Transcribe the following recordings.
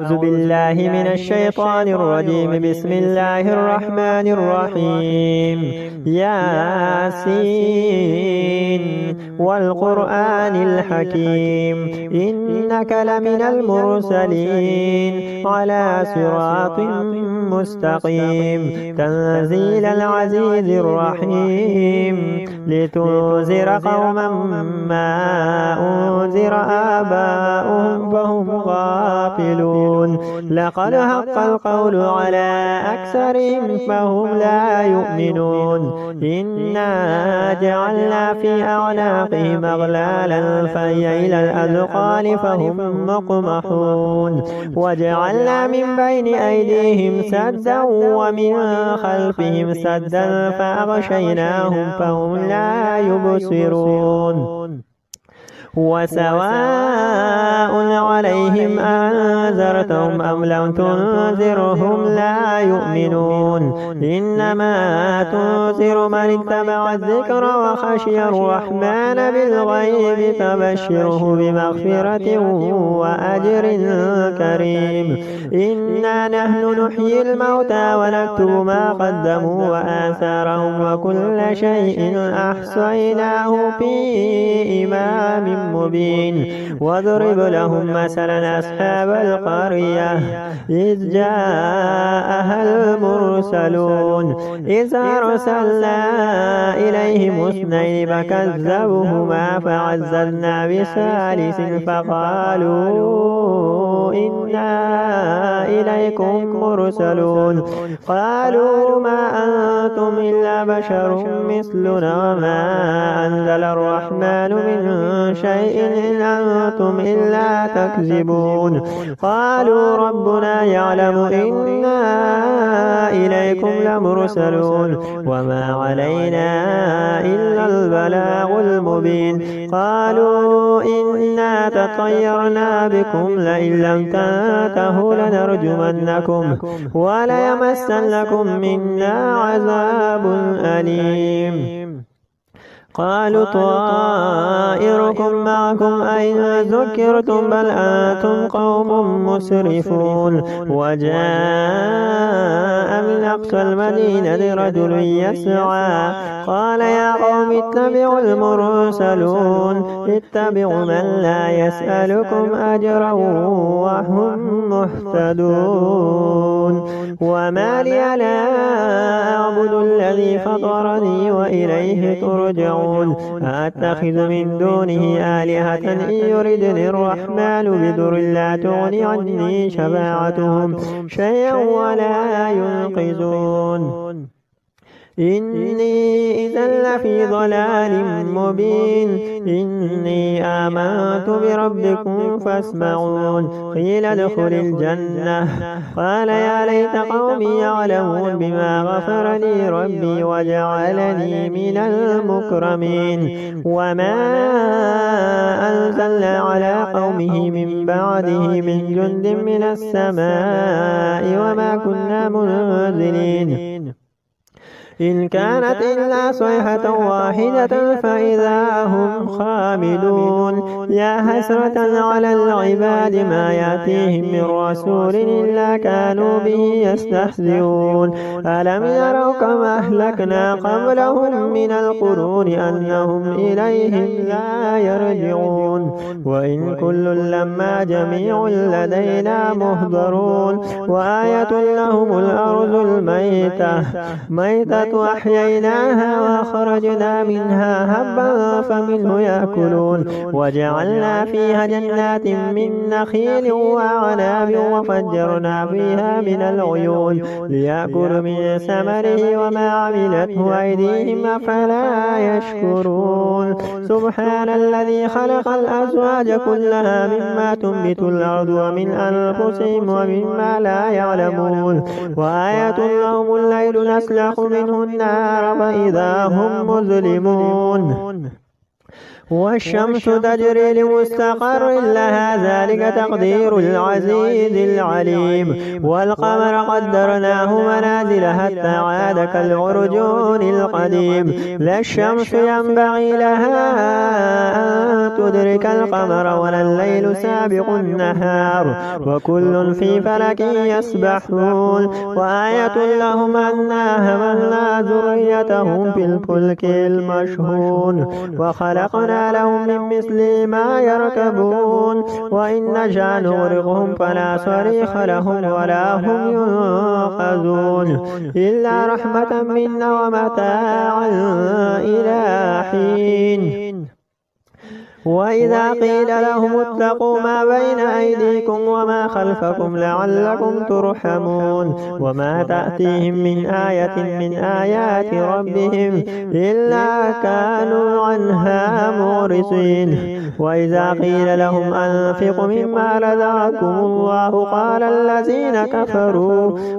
أعوذ بالله من الشيطان الرجيم. بسم الله الرحمن الرحيم. ياسين والقرآن الحكيم إنك لمن المرسلين على صراط مستقيم تنزيل العزيز الرحيم لتنذر قوما ما أنذر آباؤهم فهم غافلون. لقد حق القول على أكثرهم فهم لا يؤمنون. إنا جعلنا في أعناقهم أغلالا فهي إلى الأذقان فهم مقمحون. وجعلنا من بين أيديهم سدا ومن خلفهم سدا فأغشيناهم فهم لا يبصرون. وسواء عليهم أنذرتهم أم لم تنذرهم لا يؤمنون. إنما تنذر من اتبع الذكر وخشي الرحمن بالغيب فبشره بمغفرة وأجر كريم. إنا نحن نحيي الموتى ونكتب ما قدموا وآثارهم وكل شيء أحصيناه في إمام مبين. واضرب لهم مثلا أصحاب القرية إذ جاءها المرسلون إذ أرسلنا إليهم اثنين فكذبوهما فعززنا بثالث فقالوا إنا إليكم مرسلون. قالوا ما أنتم إلا بشر مثلنا وما أنزل الرحمن من شيء إن أنتم إلا تكذبون. قالوا ربنا يعلم إنا إليكم لمرسلون وما علينا إلا البلاغ المبين. قالوا إنا تطيرنا بكم لئن لم تنتهوا لنرجمنكم وليمسنكم منا عذاب أليم. قالوا طائركم معكم أين ذكرتم بل أنتم قوم مسرفون. وجاء من أقصى المدينة رجل يسعى قال يا قوم اتبعوا المرسلون اتبعوا من لا يسألكم أجرا وهم مهتدون. وما لي لا أعبد الذي فطرني وإليه ترجعون. أتخذ من دونه آلهة إن يردني الرحمن بضر لا تغني عني شفاعتهم شيئا ولا ينقذون. إني إذا لفي ضلال مبين. إني آمنت بربكم فاسمعون. قيل ادخل الجنة قال يا ليت قومي يعلمون بما غفر لي ربي وجعلني من المكرمين. وما أنزلنا على قومه من بعده من جند من السماء وما كنا منزلين. إن كانت إلا صيحة واحدة فإذا هم خامدون. يا حسرة على العباد ما يأتيهم من رسول إلا كانوا به يستهزئون. ألم يروا كما أهلكنا قبلهم من القرون أنهم إليهم لا يرجعون. وإن كل لما جميع لدينا مهضرون. وآية لهم الأرض الميتة وأحييناها وأخرجنا منها هبا فمنه يأكلون. وجعلنا فيها جنات من نخيل وعناب وفجرنا فيها من العيون ليأكلوا من ثمره وما عملته أيديهم أفلا يشكرون. سبحان الذي خلق الأزواج كلها مما تنبت الأرض ومن أنفسهم ومما لا يعلمون. وآية لهم الليل نسلخ منه النار فإذا هم مظلمون. والشمس تجري لمستقر لها ذلك تقدير العزيز العليم. والقمر قدرناه منازل حتى عاد كالعرجون القديم. لا الشمس ينبغي لها أن تدرك القمر ولا الليل سابق النهار وكل في فلك يسبحون. وآية لهم أنا حملنا ذريتهم في الفلك المشحون وخلقنا لهم من مثل ما يركبون وإن نشأ نغرقهم فلا صريخ لهم ولا هم ينقذون إلا رحمة منا ومتاعا إلى حين. وإذا قيل لهم اتقوا ما بين أيديكم وما خلفكم لعلكم ترحمون وما تأتيهم من آية من آيات ربهم إلا كانوا عنها معرضين. وإذا قيل لهم أنفقوا مما رزقكم الله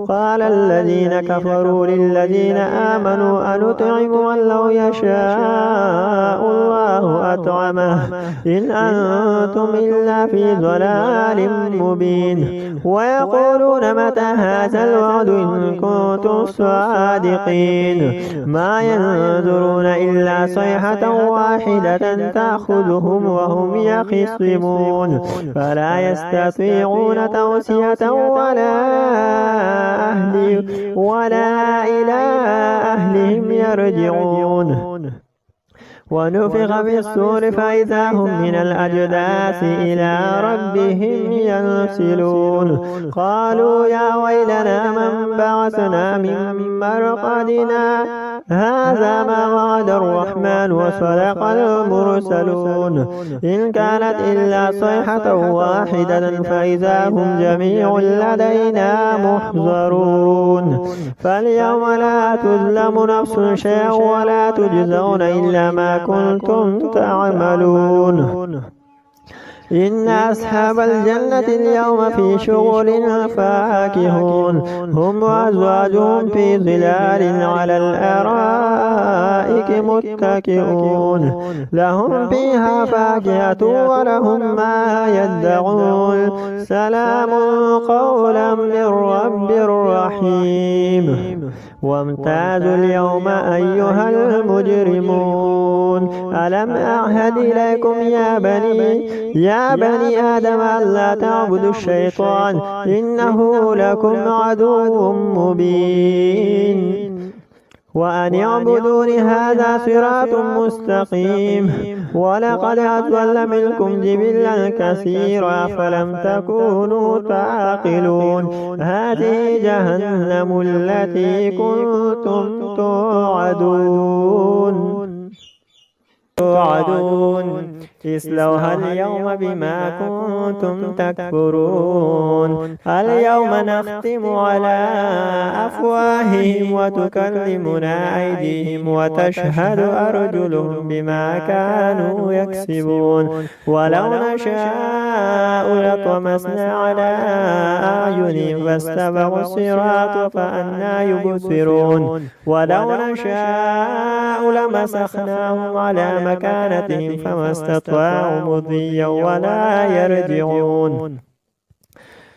قال الذين كفروا للذين آمنوا أنطعم من لو يشاء الله أطعمه إن أنتم إلا في ضلال مبين. ويقولون متى هذا الوعد إن كنتم صادقين ما ينظرون إلا صيحة واحدة تأخذهم وهم يخصمون فلا يستطيعون توصية ولا إلى أهلهم يرجعون. ونفخ في الصور فإذا هم من الأجداث إلى ربهم ينسلون. قالوا يا ويلنا من بعثنا من مرقدنا هذا ما وعد الرحمن وصدق المرسلون إن كانت إلا صيحة واحدة فإذا هم جميع لدينا محضرون. فاليوم لا تظلم نفس شيئا ولا تجزون إلا ما كنتم تعملون. إن أصحاب الجنة اليوم في شغل فاكهون هم وأزواجهم في ظلال على الأرائك متكئون لهم فيها فاكهة ولهم ما يدعون سلام قولا من رب رحيم. وامتازوا اليوم أيها المجرمون ألم أعهد إليكم يا بني آدم ألا تعبدوا الشيطان إنه لكم عدو مبين وأن اعبدون هذا صراط مستقيم. ولقد أضل منكم جبلا كثيرا فلم تكونوا تعقلون هذه جهنم التي كنتم توعدون اصلوها اليوم بما كنتم تكفرون. اليوم نختم على أفواههم وتكلمنا أيديهم وتشهد أرجلهم بما كانوا يكسبون. ولو نشاء لطمسنا على أعينهم فاستبقوا الصراط فأنى يبصرون. ولو نشاء لمسخناهم على مكانتهم فما استطاعوا مضيا ولا يرجعون.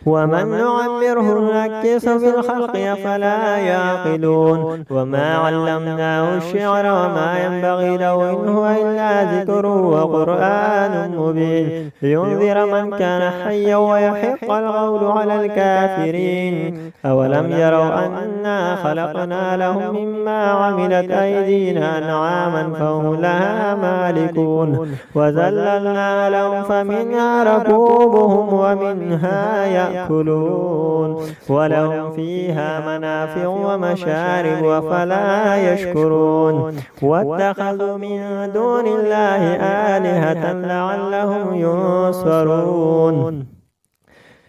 ومن نعمره نكس في الخلق أفلا يعقلون. وما علمناه الشعر وما ينبغي له إن هو إلا ذكر وقرآن مبين لينذر من كان حيا ويحق القول على الكافرين. أولم يروا أنا خلقنا لهم مما عملت أيدينا أنعاما فهم لها مالكون وذللنا لهم فمنها ركوبهم ومنها يأكلون ولهم فيها منافع ومشارب أفلا يشكرون. واتخذوا من دون الله آلهة لعلهم ينصرون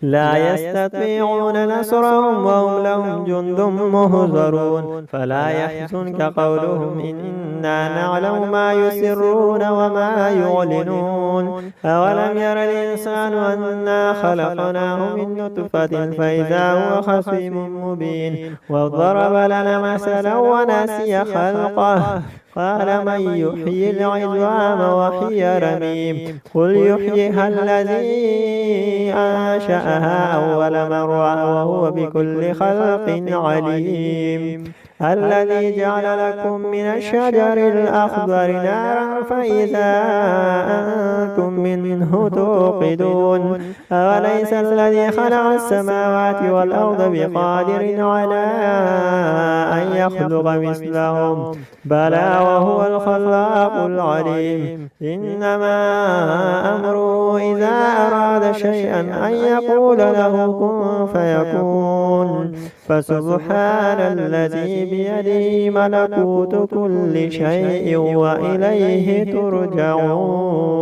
لا يستطيعون نصرهم وهم لهم جند مهزرون. فلا يحزنك قولهم إنا نعلم ما يسرون وما يعلنون. أولم ير الإنسان أنا خلقناه من نطفة فإذا هو خصيم مبين وضرب لنا مثلا ونسي خلقه قال من يحيي العظام وهي رميم قل يحييها الذي أنشأها أول مرة وهو بكل خلق عليم الذي جعل لكم من الشجر الأخضر نارا فإذا أنتم منه توقدون أوليس الذي خلق السماوات والأرض بقادر على أن يخلق مثلهم بلى وهو الخلاق العليم إنما أمره إذا أراد شيئا أن يقول له كن فيكون فسبحان الذي بيده ملكوت كل شيء وإليه ترجعون.